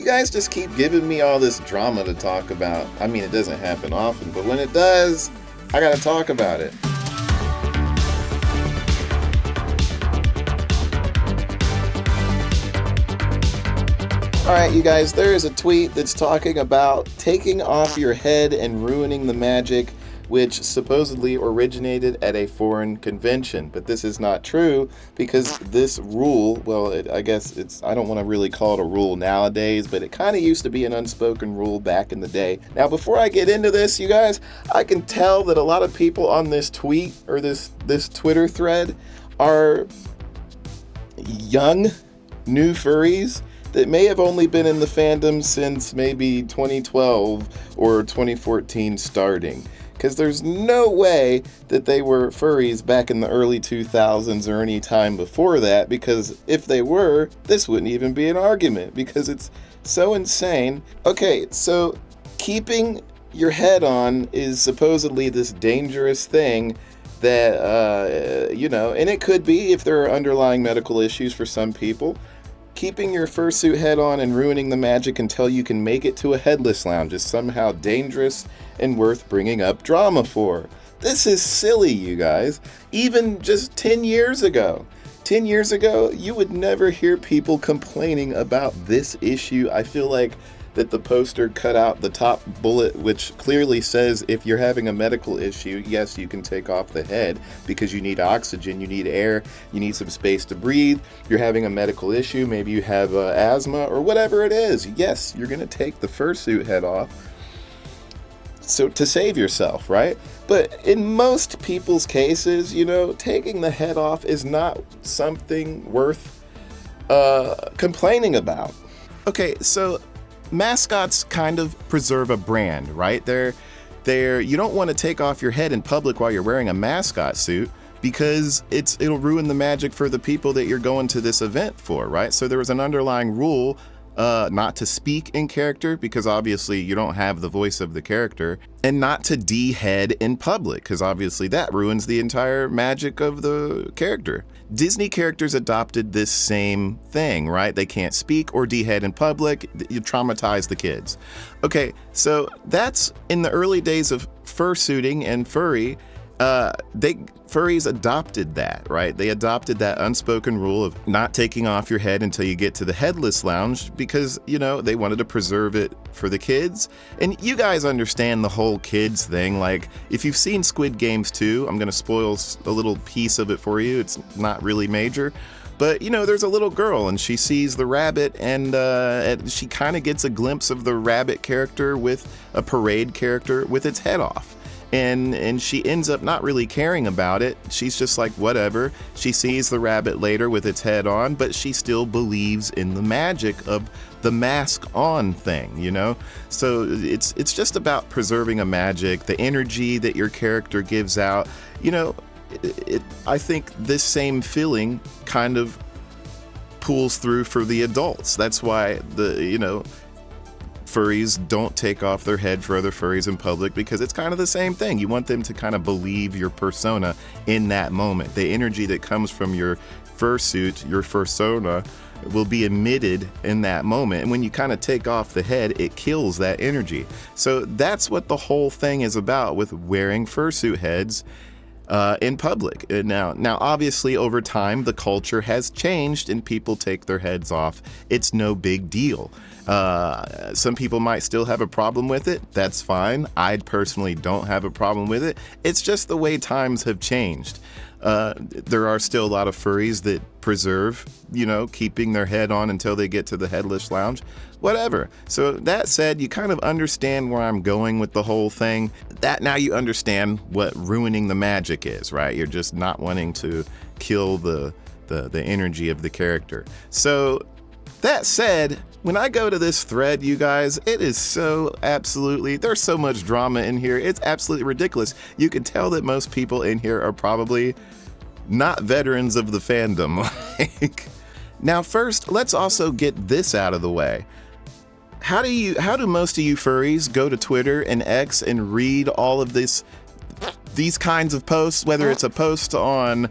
You guys just keep giving me all this drama to talk about. I mean, it doesn't happen often, but when it does, I gotta talk about it. Alright, you guys, there is a tweet that's talking about taking off your head and ruining the magic, which supposedly originated at a foreign convention. But this is not true, because this rule, well, I don't want to really call it a rule nowadays, but it kind of used to be an unspoken rule back in the day. Now, before I get into this, you guys, I can tell that a lot of people on this tweet, or this Twitter thread, are young, new furries that may have only been in the fandom since maybe 2012 or 2014 starting. Because there's no way that they were furries back in the early 2000s or any time before that, because if they were, this wouldn't even be an argument, because it's so insane. Okay, so keeping your head on is supposedly this dangerous thing that, and it could be if there are underlying medical issues for some people. Keeping your fursuit head on and ruining the magic until you can make it to a headless lounge is somehow dangerous and worth bringing up drama for. This is silly, you guys. Even just 10 years ago, you would never hear people complaining about this issue. I feel like that the poster cut out the top bullet, which clearly says if you're having a medical issue, yes, you can take off the head because you need oxygen, you need air, you need some space to breathe. You're having a medical issue, maybe you have asthma or whatever it is. Yes, you're going to take the fursuit head off so to save yourself, right? But in most people's cases, taking the head off is not something worth complaining about. Okay, so Mascots kind of preserve a brand, right? You don't want to take off your head in public while you're wearing a mascot suit, because it'll ruin the magic for the people that you're going to this event for, right? So there was an underlying rule not to speak in character, because obviously you don't have the voice of the character, and not to de-head in public, because obviously that ruins the entire magic of the character. Disney characters adopted this same thing, right? They can't speak or de-head in public. You traumatize the kids. Okay, so that's in the early days of fursuiting and furry. Furries adopted that, right? They adopted that unspoken rule of not taking off your head until you get to the headless lounge, because, they wanted to preserve it for the kids. And you guys understand the whole kids thing. Like, if you've seen Squid Games 2, I'm going to spoil a little piece of it for you. It's not really major. But, there's a little girl and she sees the rabbit, and she kind of gets a glimpse of the rabbit character with a parade character with its head off. And she ends up not really caring about it. She's just like, whatever. She sees the rabbit later with its head on, but she still believes in the magic of the mask on thing, So it's just about preserving a magic, the energy that your character gives out. I think this same feeling kind of pulls through for the adults. That's why furries don't take off their head for other furries in public, because it's kind of the same thing. You want them to kind of believe your persona in that moment. The energy that comes from your fursuit, your fursona, will be emitted in that moment. And when you kind of take off the head, it kills that energy. So that's what the whole thing is about with wearing fursuit heads in public. Now, obviously, over time, the culture has changed and people take their heads off. It's no big deal. Some people might still have a problem with it. That's fine. I personally don't have a problem with it. It's just the way times have changed. There are still a lot of furries that preserve, keeping their head on until they get to the headless lounge. Whatever. So that said, you kind of understand where I'm going with the whole thing. That now you understand what ruining the magic is, right? You're just not wanting to kill the energy of the character. So that said, when I go to this thread, you guys, it is there's so much drama in here. It's absolutely ridiculous. You can tell that most people in here are probably not veterans of the fandom. Now, first, let's also get this out of the way. How do most of you furries go to Twitter and X and read all of these kinds of posts, whether it's a post on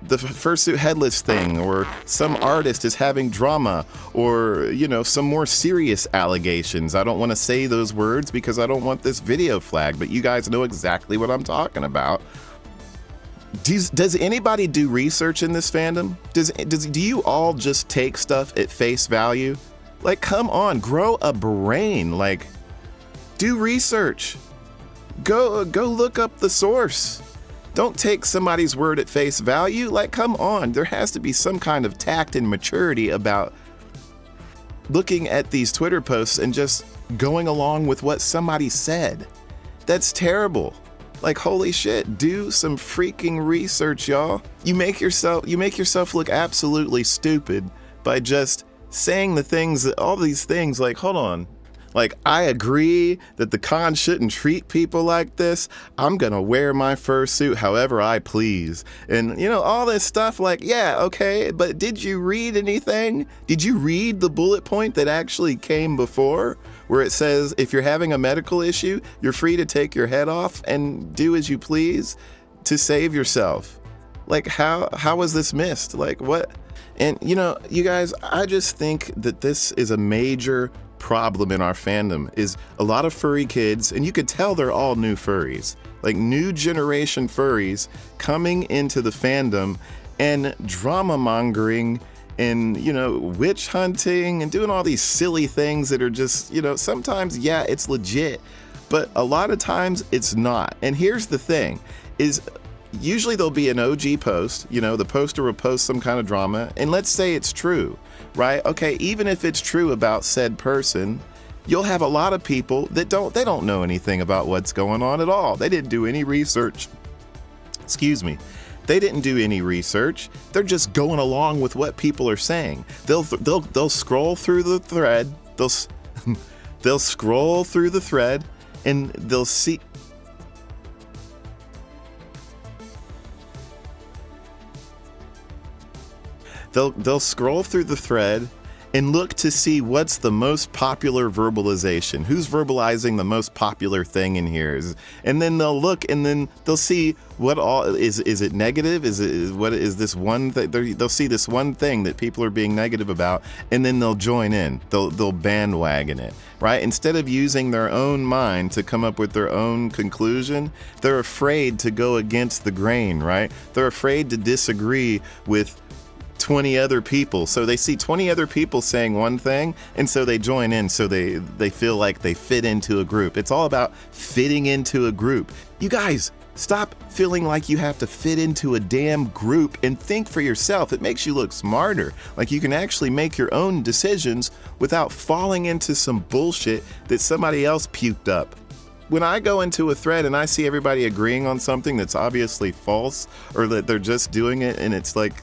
the fursuit headless thing, or some artist is having drama, or, you know, some more serious allegations. I don't want to say those words because I don't want this video flagged, but you guys know exactly what I'm talking about. Does anybody do research in this fandom? Do you all just take stuff at face value? Like, come on, grow a brain. Like, do research. Go look up the source. Don't take somebody's word at face value. Like, come on. There has to be some kind of tact and maturity about looking at these Twitter posts and just going along with what somebody said. That's terrible. Like, holy shit, do some freaking research, y'all. You make yourself look absolutely stupid by just saying all these things like, hold on. Like, I agree that the con shouldn't treat people like this. I'm gonna wear my fursuit however I please. And, you know, all this stuff, like, yeah, okay, but did you read anything? Did you read the bullet point that actually came before, where it says if you're having a medical issue, you're free to take your head off and do as you please to save yourself? Like, how was this missed? Like, what? And, you know, you guys, I just think that this is a major problem in our fandom. Is a lot of furry kids, and you could tell they're all new furries, like new generation furries coming into the fandom and drama mongering and, you know, witch hunting and doing all these silly things that are just, you know, sometimes, yeah, it's legit, but a lot of times it's not. And here's the thing is, usually there'll be an OG post, you know, the poster will post some kind of drama, and let's say it's true, right? Okay, even if it's true about said person, you'll have a lot of people that don't know anything about what's going on at all. They didn't do any research. Excuse me. They didn't do any research. They're just going along with what people are saying. They'll scroll through the thread. They'll scroll through the thread and they'll see. They'll scroll through the thread and look to see what's the most popular verbalization. Who's verbalizing the most popular thing in here? And then they'll look and then they'll see what all is it negative? What is this one thing? They'll see this one thing that people are being negative about, and then they'll join in. They'll bandwagon it, right? Instead of using their own mind to come up with their own conclusion, they're afraid to go against the grain, right? They're afraid to disagree with 20 other people. So they see 20 other people saying one thing, and so they join in, so they feel like they fit into a group. It's all about fitting into a group. You guys, stop feeling like you have to fit into a damn group and think for yourself. It makes you look smarter. Like, you can actually make your own decisions without falling into some bullshit that somebody else puked up. When I go into a thread and I see everybody agreeing on something that's obviously false, or that they're just doing it, and it's like,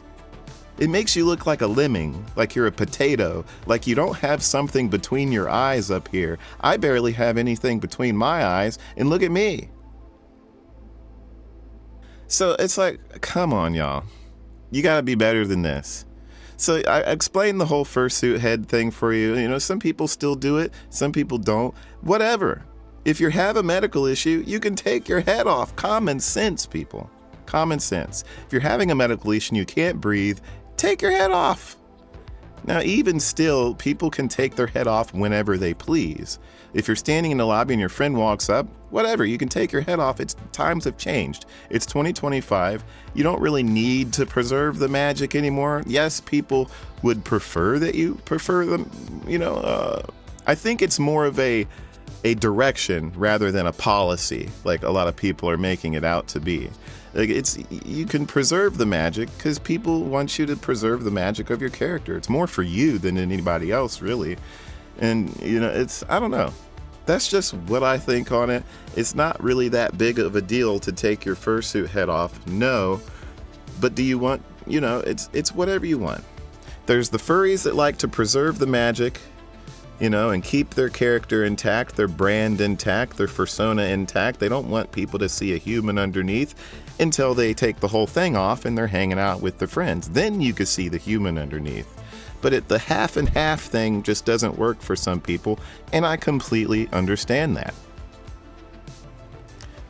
it makes you look like a lemming, like you're a potato, like you don't have something between your eyes up here. I barely have anything between my eyes, and look at me. So it's like, come on, y'all. You gotta be better than this. So I explained the whole fursuit head thing for you. You know, some people still do it, some people don't. Whatever. If you have a medical issue, you can take your head off. Common sense, people. Common sense. If you're having a medical issue and you can't breathe, take your head off. Now, even still, people can take their head off whenever they please. If you're standing in the lobby and your friend walks up, whatever, you can take your head off. Times have changed. It's 2025. You don't really need to preserve the magic anymore. Yes, people would prefer that you prefer them, you know. I think it's more of a direction rather than a policy, like a lot of people are making it out to be. Like, you can preserve the magic because people want you to preserve the magic of your character. It's more for you than anybody else, really. And, you know, I don't know. That's just what I think on it. It's not really that big of a deal to take your fursuit head off, no. But do you want, you know, it's whatever you want. There's the furries that like to preserve the magic, you know, and keep their character intact, their brand intact, their persona intact. They don't want people to see a human underneath until they take the whole thing off and they're hanging out with their friends. Then you could see the human underneath. But the half and half thing just doesn't work for some people, and I completely understand that.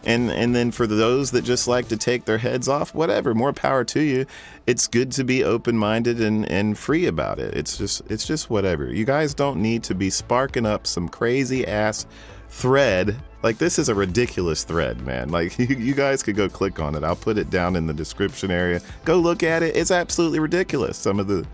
And then for those that just like to take their heads off, whatever, more power to you. It's good to be open-minded and free about it. It's just whatever. You guys don't need to be sparking up some crazy ass thread. Like, this is a ridiculous thread, man. Like, you guys could go click on it. I'll put it down in the description area. Go look at it. It's absolutely ridiculous. Some of the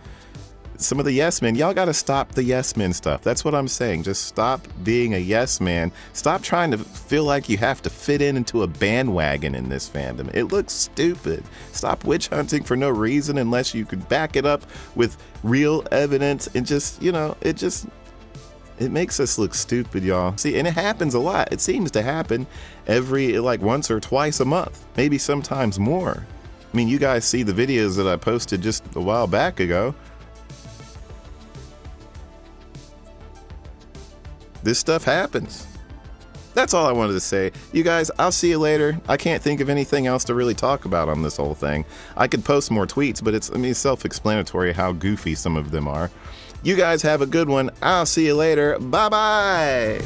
yes men, y'all gotta stop the yes men stuff. That's what I'm saying. Just stop being a yes man. Stop trying to feel like you have to fit into a bandwagon in this fandom. It looks stupid. Stop witch hunting for no reason unless you could back it up with real evidence, and just, it makes us look stupid, y'all. See, and it happens a lot. It seems to happen every, like, once or twice a month, maybe sometimes more. I mean, you guys see the videos that I posted just a while back ago. This stuff happens. That's all I wanted to say. You guys, I'll see you later. I can't think of anything else to really talk about on this whole thing. I could post more tweets, but it's self-explanatory how goofy some of them are. You guys have a good one. I'll see you later. Bye-bye.